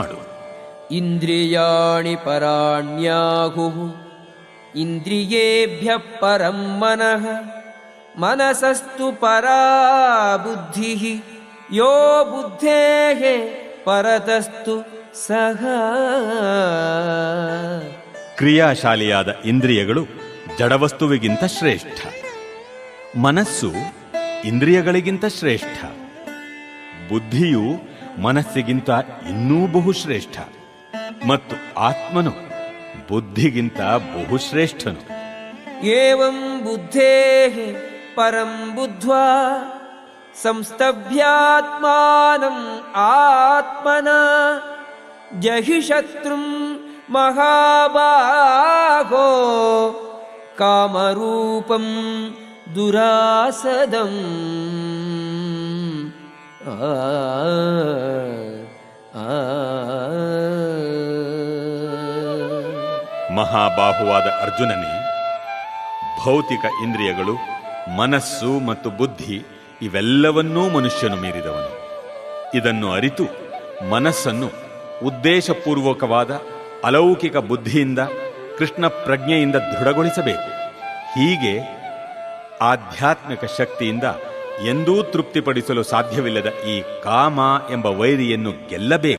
ಮಾಡು. ಇಂದ್ರಿಯಾಣಿ ಪರಾಣ್ಯಾಹುಃ ಇಂದ್ರಿಯೇಭ್ಯಃ ಪರಂ ಮನಃ ಮನಸಸ್ತು ಪರಾ ಬುದ್ಧಿಃ ಯೋ ಬುದ್ಧೇಃ ಪರತಸ್ತು ಸಹ. ಕ್ರಿಯಾಶಾಲಿಯಾದ ಇಂದ್ರಿಯಗಳು ಜಡವಸ್ತುವಿಗಿಂತ ಶ್ರೇಷ್ಠ. ಮನಸ್ಸು ಇಂದ್ರಿಯಗಳಿಗಿಂತ ಶ್ರೇಷ್ಠ. ಬುದ್ಧಿಯು ಮನಸ್ಸಿಗಿಂತ ಇನ್ನೂ ಬಹುಶ್ರೇಷ್ಠ. ಮತ್ತು ಆತ್ಮನು ಬುದ್ಧಿಗಿಂತ ಬಹುಶ್ರೇಷ್ಠನು. ಏವಂ ಬುದ್ಧೇಃ ಪರಂ ಬುದ್ಧ್ವಾ ಸಂಸ್ತಭ್ಯಾತ್ಮಾನಂ ಆತ್ಮನಾ ಜಹಿ ಶತ್ರುಂ ಮಹಾಬಾಹೋ ಕಾಮರೂಪಂ ದುರಾಸದಂ. ಮಹಾಬಾಹುವಾದ ಅರ್ಜುನನೇ, ಭೌತಿಕ ಇಂದ್ರಿಯಗಳು, ಮನಸ್ಸು ಮತ್ತು ಬುದ್ಧಿ ಇವೆಲ್ಲವನ್ನೂ ಮನುಷ್ಯನು ಮೀರಿದವನು. ಇದನ್ನು ಅರಿತು ಮನಸ್ಸನ್ನು ಉದ್ದೇಶಪೂರ್ವಕವಾದ ಅಲೌಕಿಕ ಬುದ್ಧಿಯಿಂದ, ಕೃಷ್ಣ ಪ್ರಜ್ಞೆಯಿಂದ ದೃಢಗೊಳಿಸಬೇಕು. ಹೀಗೆ ಆಧ್ಯಾತ್ಮಿಕ ಶಕ್ತಿಯಿಂದ ಎಂದೂ ತೃಪ್ತಿಪಡಿಸಲು ಸಾಧ್ಯವಿಲ್ಲದ ಈ ಕಾಮ ಎಂಬ ವೈರಿಯನ್ನು ಗೆಲ್ಲಬೇಕು.